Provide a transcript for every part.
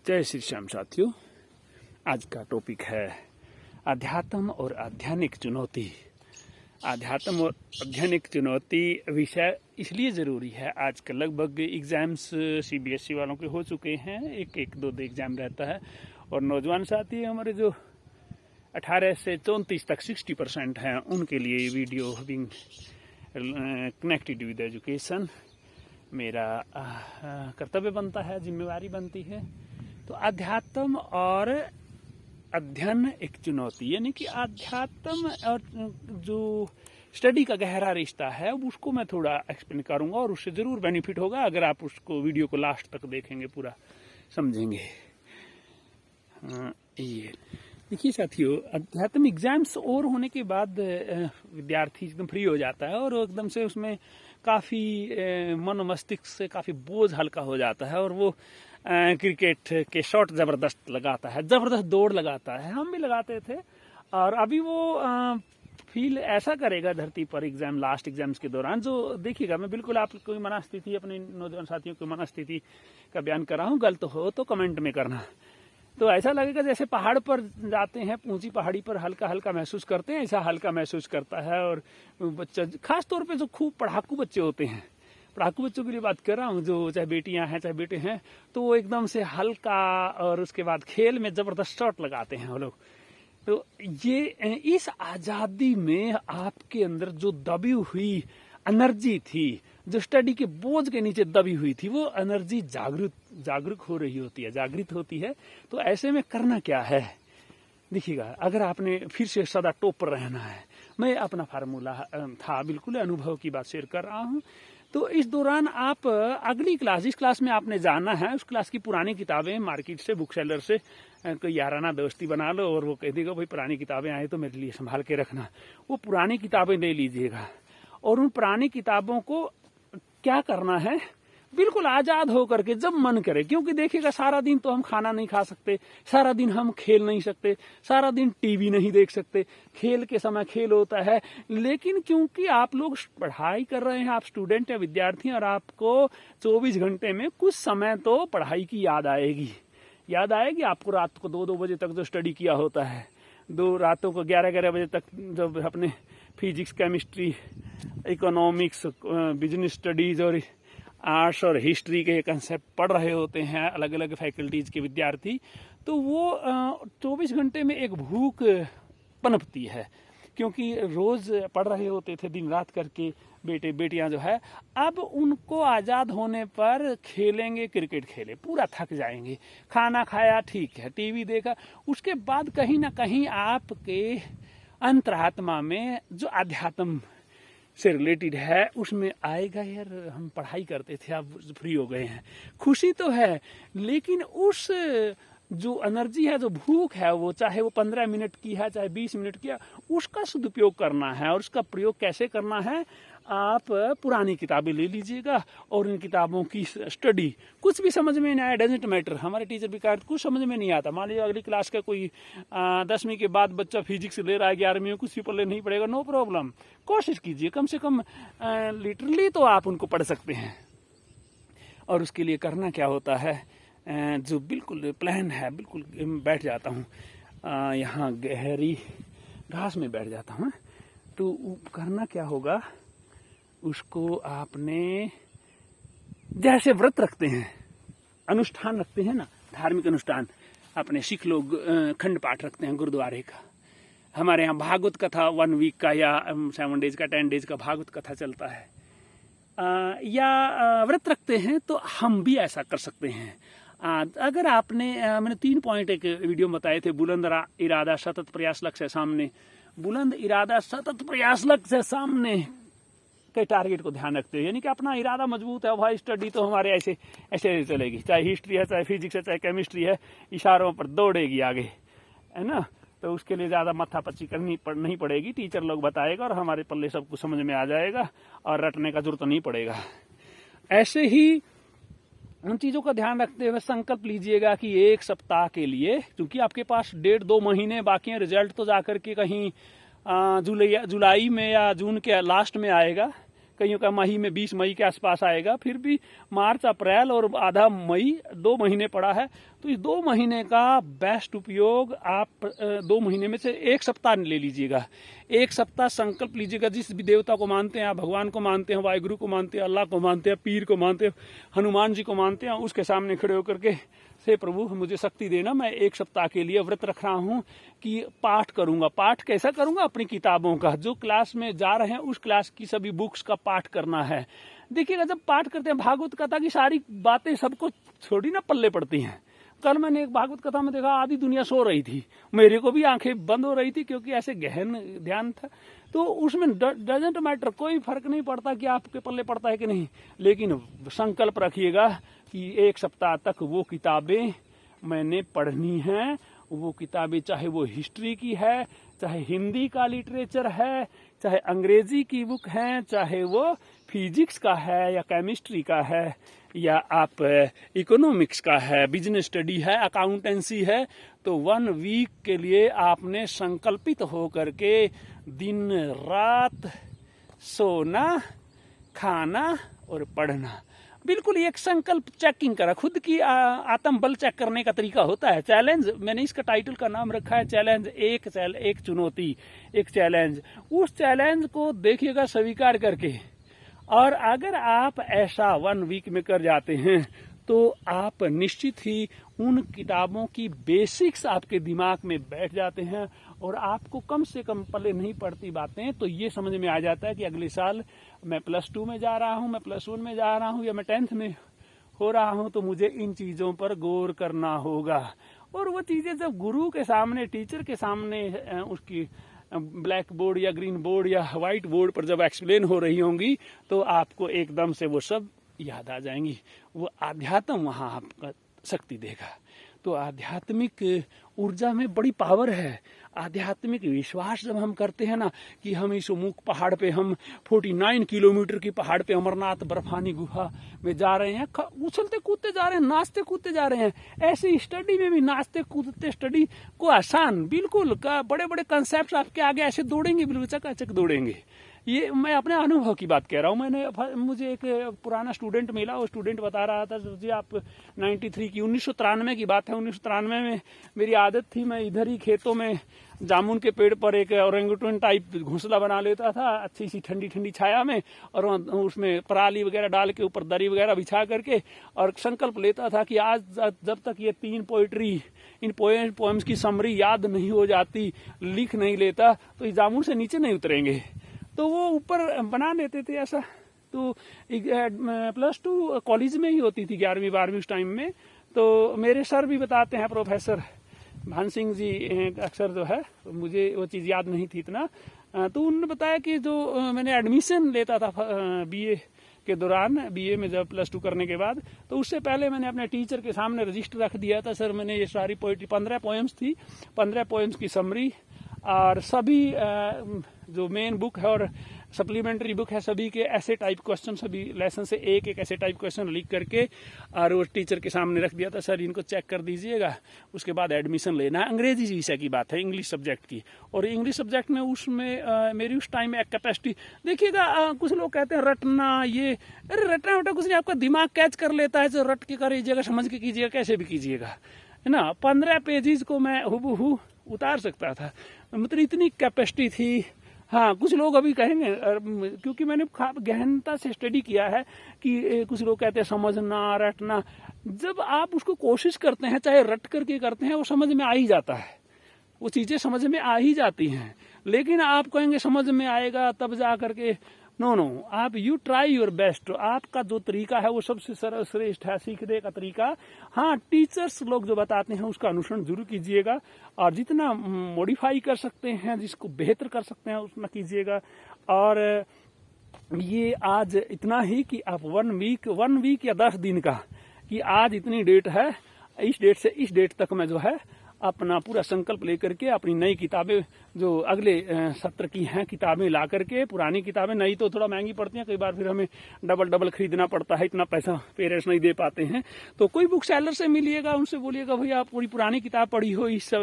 जय श्री श्याम साथियों। आज का टॉपिक है अध्यात्म और आध्यात्मिक चुनौती। अध्यात्म और आध्यात्मिक चुनौती विषय इसलिए ज़रूरी है, आजकल लगभग एग्ज़ाम्स सीबीएसई वालों के हो चुके हैं, एक दो एग्ज़ाम रहता है और नौजवान साथी हमारे जो 18 से 34 तक 60% हैं, उनके लिए video being connected with education मेरा कर्तव्य बनता है, जिम्मेवारी बनती है। तो अध्यात्म और अध्ययन एक चुनौती, यानी कि अध्यात्म और जो स्टडी का गहरा रिश्ता है उसको मैं थोड़ा एक्सप्लेन करूंगा और उससे ज़रूर बेनिफिट होगा अगर आप उसको वीडियो को लास्ट तक देखेंगे, पूरा समझेंगे। ये देखिए साथियों, अध्यात्म एग्जाम्स और होने के बाद विद्यार्थी एकदम फ्री हो जाता है और एकदम से उसमें काफ़ी मन मस्तिष्क से काफ़ी बोझ हल्का हो जाता है और वो क्रिकेट के शॉट ज़बरदस्त लगाता है, ज़बरदस्त दौड़ लगाता है। हम भी लगाते थे और अभी वो फील ऐसा करेगा धरती पर एग्जाम, लास्ट एग्जाम्स के दौरान। जो देखिएगा, मैं बिल्कुल आपकी कोई मनस्थिति, अपने नौजवान साथियों की मनस्थिति का बयान कर रहा हूँ, गलत हो तो कमेंट में करना। तो ऐसा लगेगा जैसे पहाड़ पर जाते हैं, ऊंची पहाड़ी पर हल्का हल्का महसूस करते हैं, ऐसा हल्का महसूस करता है। और बच्चा, खास तौर पे जो खूब पढ़ाकू बच्चे होते हैं, पढ़ाकू बच्चों के लिए बात कर रहा हूँ, जो चाहे बेटियां हैं चाहे बेटे हैं, तो वो एकदम से हल्का और उसके बाद खेल में जबरदस्त शॉट लगाते हैं वो लोग। तो ये इस आज़ादी में आपके अंदर जो दबी हुई एनर्जी थी, जो स्टडी के बोझ के नीचे दबी हुई थी, वो एनर्जी जागरूक हो रही होती है, जागृत होती है। तो ऐसे में करना क्या है, देखिएगा, अगर आपने फिर से सदा टॉप पर रहना है, मैं अपना फार्मूला था, बिल्कुल अनुभव की बात शेयर कर रहा हूँ। तो इस दौरान आप अगली क्लास, जिस क्लास में आपने जाना है, उस क्लास की पुरानी किताबें मार्केट से, बुक सेलर से कोई याराना दोस्ती बना लो और वो कह देगा भाई पुरानी किताबें आए तो मेरे लिए संभाल के रखना। वो पुरानी किताबें ले लीजिएगा और उन पुरानी किताबों को क्या करना है, बिल्कुल आज़ाद होकर के जब मन करे, क्योंकि देखिएगा सारा दिन तो हम खाना नहीं खा सकते, सारा दिन हम खेल नहीं सकते, सारा दिन टीवी नहीं देख सकते, खेल के समय खेल होता है। लेकिन क्योंकि आप लोग पढ़ाई कर रहे हैं, आप स्टूडेंट या विद्यार्थी, और आपको 24 घंटे में कुछ समय तो पढ़ाई की याद आएगी आपको। रात को 2-2 बजे तक जो स्टडी किया होता है, रातों को 11-11 बजे तक जब अपने physics, chemistry, economics, business studies और आर्ट्स और हिस्ट्री के कंसेप्ट पढ़ रहे होते हैं अलग अलग फैकल्टीज के विद्यार्थी, तो वो 24 घंटे में एक भूख पनपती है, क्योंकि रोज पढ़ रहे होते थे दिन रात करके बेटे बेटियां जो है। अब उनको आज़ाद होने पर खेलेंगे, क्रिकेट खेले, पूरा थक जाएंगे, खाना खाया ठीक है, टीवी देखा, उसके बाद कहीं ना कहीं आपके अंतरात्मा में जो अध्यात्म से रिलेटेड है उसमें आएगा, यार हम पढ़ाई करते थे, अब फ्री हो गए हैं। खुशी तो है, लेकिन उस जो एनर्जी है, जो भूख है, वो चाहे वो 15 मिनट की है चाहे 20 मिनट की है, उसका सदुपयोग करना है। और उसका प्रयोग कैसे करना है, आप पुरानी किताबें ले लीजिएगा और इन किताबों की स्टडी, कुछ भी समझ में नहीं आया, डजेंट मैटर, हमारे टीचर भी कहते कुछ समझ में नहीं आता। मान लीजिए अगली क्लास का कोई 10वीं के बाद बच्चा फिजिक्स ले रहा है, 11वीं में कुछ भी पढ़ले नहीं पड़ेगा, नो प्रॉब्लम, कोशिश कीजिए, कम से कम लिटरली तो आप उनको पढ़ सकते हैं। और उसके लिए करना क्या होता है, जो बिल्कुल प्लान है, बिल्कुल बैठ जाता हूँ यहाँ गहरी घास में बैठ जाता हूँ। तो करना क्या होगा, उसको आपने जैसे व्रत रखते हैं, अनुष्ठान रखते हैं ना, धार्मिक अनुष्ठान, अपने सिख लोग खंड पाठ रखते हैं गुरुद्वारे का, हमारे यहाँ भागवत कथा 1 वीक का या 7 डेज का, 10 डेज का भागवत कथा चलता है, या व्रत रखते हैं, तो हम भी ऐसा कर सकते हैं। अगर आपने मैंने 3 पॉइंट एक वीडियो में बताए थे, बुलंद इरादा, सतत प्रयास, लक्ष्य सामने। बुलंद इरादा, सतत प्रयास, लक्ष्य सामने के टारगेट को ध्यान रखते हैं, यानी कि अपना इरादा मजबूत है, भाई स्टडी तो हमारे ऐसे ऐसे चलेगी, चाहे हिस्ट्री है, चाहे फिजिक्स है, चाहे केमिस्ट्री है, इशारों पर दौड़ेगी आगे, है ना। तो उसके लिए ज़्यादा माथापच्ची नहीं पड़ेगी, टीचर लोग बताएगा और हमारे पल्ले सब कुछ समझ में आ जाएगा और रटने का जरूरत नहीं पड़ेगा। ऐसे ही उन चीज़ों का ध्यान रखते हुए संकल्प लीजिएगा कि 1 सप्ताह के लिए, क्योंकि आपके पास 1.5-2 महीने बाकी हैं, रिजल्ट तो जाकर के कहीं जुलाई में या जून के लास्ट में आएगा, कईयों का मई में 20 मई के आसपास आएगा, फिर भी मार्च अप्रैल और आधा मई 2 महीने पड़ा है। तो इस 2 महीने का बेस्ट उपयोग आप 2 महीने में से 1 सप्ताह ले लीजिएगा। 1 सप्ताह संकल्प लीजिएगा, जिस भी देवता को मानते हैं, आप भगवान को मानते हैं, वाहिगुरु को मानते हैं, अल्लाह को मानते हैं, पीर को मानते हैं, हनुमान जी को मानते हैं, उसके सामने खड़े होकर के से प्रभु मुझे शक्ति देना, मैं 1 सप्ताह के लिए व्रत रख रहा हूँ कि पाठ करूंगा। पाठ कैसा करूंगा? अपनी किताबों का, जो क्लास में जा रहे हैं उस क्लास की सभी बुक्स का पाठ करना है। देखिएगा, जब पाठ करते हैं भागवत कथा की सारी बातें सबको थोड़ी ना पल्ले पड़ती हैं। कल मैंने एक भागवत कथा में देखा, आधी दुनिया सो रही थी, मेरे को भी आंखें बंद हो रही थी क्योंकि ऐसे गहन ध्यान था। तो उसमें डजेंट मैटर, कोई फर्क नहीं पड़ता कि आपके पल्ले पड़ता है कि नहीं, लेकिन संकल्प रखिएगा कि 1 सप्ताह तक वो किताबें मैंने पढ़नी हैं। वो किताबें चाहे वो हिस्ट्री की है, चाहे हिंदी का लिटरेचर है, चाहे अंग्रेजी की बुक है, चाहे वो फिजिक्स का है या केमिस्ट्री का है, या आप इकोनॉमिक्स का है, बिजनेस स्टडी है, अकाउंटेंसी है। तो 1 वीक के लिए आपने संकल्पित हो करके दिन रात सोना, खाना और पढ़ना, बिल्कुल एक संकल्प चेकिंग करा। खुद की आत्म बल चेक करने का तरीका होता है। चैलेंज, मैंने इसका टाइटल का नाम रखा है चैलेंज, एक चुनौती, एक चैलेंज। उस चैलेंज को देखिएगा स्वीकार करके, और अगर आप ऐसा 1 वीक में कर जाते हैं तो आप निश्चित ही उन किताबों की बेसिक्स आपके दिमाग में बैठ जाते हैं, और आपको कम से कम पल्ले नहीं पड़ती बातें। तो ये समझ में आ जाता है कि अगले साल मैं +2 में जा रहा हूँ, मैं +1 में जा रहा हूँ, या मैं 10th में हो रहा हूँ, तो मुझे इन चीज़ों पर गौर करना होगा। और वो चीज़ें जब गुरु के सामने, टीचर के सामने उसकी ब्लैक बोर्ड या ग्रीन बोर्ड या व्हाइट बोर्ड पर जब एक्सप्लेन हो रही होंगी, तो आपको एकदम से वो सब याद आ जाएंगी। वो आध्यात्म वहाँ आपका शक्ति देगा। तो आध्यात्मिक ऊर्जा में बड़ी पावर है। आध्यात्मिक विश्वास जब हम करते हैं ना कि हम इस मुख पहाड़ पे, हम 49 किलोमीटर की पहाड़ पे अमरनाथ बर्फानी गुफा में जा रहे हैं, उछलते कूदते जा रहे हैं, नाचते कूदते जा रहे हैं, ऐसी स्टडी में भी नाचते कूदते स्टडी को आसान, बिल्कुल बड़े बड़े कंसेप्ट आपके आगे ऐसे दौड़ेंगे, बिल्कुल चकाचक दौड़ेंगे। ये मैं अपने अनुभव की बात कह रहा हूँ। मुझे एक पुराना स्टूडेंट मिला, वो स्टूडेंट बता रहा था, सोचिए आप 93 की 1993 की बात है। 1993 में मेरी आदत थी, मैं इधर ही खेतों में जामुन के पेड़ पर एक ओरेंगुटन टाइप घोंसला बना लेता था, अच्छी सी ठंडी ठंडी छाया में, और उसमें पराली वगैरह डाल के ऊपर दरी वगैरह बिछा करके, और संकल्प लेता था कि आज जब तक ये 3 पोइट्री, इन पोएम्स की समरी याद नहीं हो जाती, लिख नहीं लेता, तो इस जामुन से नीचे नहीं उतरेंगे। तो वो ऊपर बना लेते थे ऐसा। तो +2 कॉलेज में ही होती थी, 11वीं 12वीं उस टाइम में। तो मेरे सर भी बताते हैं, प्रोफेसर भान सिंह जी अक्सर जो है, मुझे वो चीज़ याद नहीं थी इतना। तो उन्होंने बताया कि जो मैंने एडमिशन लेता था BA के दौरान, BA में जब +2 करने के बाद, तो उससे पहले मैंने अपने टीचर के सामने रजिस्टर रख दिया था, सर मैंने ये सारी पोइट्री, 15 पोएम्स थी, 15 पोएम्स की समरी, और सभी जो मेन बुक है और सप्लीमेंट्री बुक है, सभी के ऐसे टाइप क्वेश्चन, सभी लेसन से एक एक ऐसे टाइप क्वेश्चन लिख करके, और वो टीचर के सामने रख दिया था, सर इनको चेक कर दीजिएगा, उसके बाद एडमिशन लेना है। अंग्रेजी विषय की बात है, इंग्लिश सब्जेक्ट की। और इंग्लिश सब्जेक्ट में उसमें मेरी उस टाइम में कैपेसिटी देखिएगा, कुछ लोग कहते हैं रटना, ये अरे रटना बेटा कुछ नहीं, आपका दिमाग कैच कर लेता है, जो रट के करिएगा, समझ के कीजिएगा, कैसे भी कीजिएगा, है ना। 15 पेजेस को मैं हुबहू उतार सकता था, मतलब इतनी कैपेसिटी थी। हाँ, कुछ लोग अभी कहेंगे, क्योंकि मैंने गहनता से स्टडी किया है, कि कुछ लोग कहते हैं समझना, रटना, जब आप उसको कोशिश करते हैं, चाहे रट करके करते हैं, वो समझ में आ ही जाता है, वो चीज़ें समझ में आ ही जाती हैं। लेकिन आप कहेंगे समझ में आएगा तब जा करके, नो, आप यू ट्राई योर बेस्ट। आपका जो तरीका है वो सबसे सर्वश्रेष्ठ है सीखने का तरीका। हाँ, टीचर्स लोग जो बताते हैं उसका अनुसरण जरूर कीजिएगा, और जितना मॉडिफाई कर सकते हैं, जिसको बेहतर कर सकते हैं, उतना कीजिएगा। और ये आज इतना ही कि आप 1 वीक या 10 दिन का, कि आज इतनी डेट है, इस डेट से इस डेट तक मैं जो है अपना पूरा संकल्प लेकर के अपनी नई किताबें जो अगले सत्र की हैं किताबें ला करके, पुरानी किताबें नई तो थोड़ा महंगी पड़ती हैं, कई बार फिर हमें डबल खरीदना पड़ता है, इतना पैसा पेरेंट्स नहीं दे पाते हैं। तो कोई बुक सेलर से मिलिएगा, उनसे बोलिएगा भैया आप पूरी पुरानी किताब पढ़ी हो इस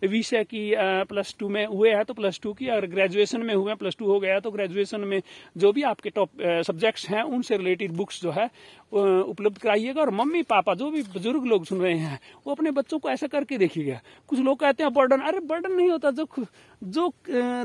विषय की, +2 में हुए हैं तो +2 की, अगर ग्रेजुएशन में हुए +2 हो गया तो ग्रेजुएशन में जो भी आपके टॉप सब्जेक्ट्स हैं उनसे रिलेटेड बुक्स जो है उपलब्ध कराइएगा। और मम्मी पापा जो भी बुजुर्ग लोग सुन रहे हैं वो अपने बच्चों को ऐसा करके देखिएगा। कुछ लोग कहते हैं बर्डन, अरे बर्डन नहीं होता, जो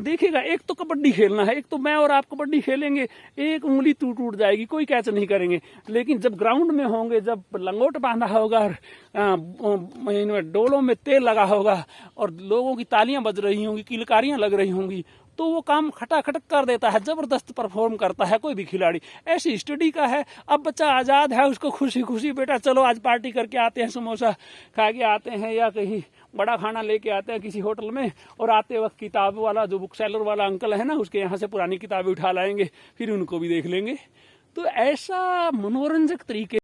देखेगा, एक तो कबड्डी खेलना है, एक तो मैं और आप कबड्डी खेलेंगे, एक उंगली टूट जाएगी, कोई कैच नहीं करेंगे, लेकिन जब ग्राउंड में होंगे, जब लंगोट बांधा होगा और डोलों में तेल लगा होगा और लोगों की तालियां बज रही होंगी, किलकारियां लग रही होंगी, तो वो काम खटाखट कर देता है, जबरदस्त परफॉर्म करता है कोई भी खिलाड़ी। ऐसी स्टडी का है। अब बच्चा आज़ाद है, उसको खुशी खुशी बेटा चलो आज पार्टी करके आते हैं, समोसा खा के आते हैं या कहीं बड़ा खाना लेके आते हैं किसी होटल में, और आते वक्त किताब वाला जो बुक सेलर वाला अंकल है ना, उसके यहाँ से पुरानी किताबें उठा लाएंगे, फिर उनको भी देख लेंगे। तो ऐसा मनोरंजक तरीके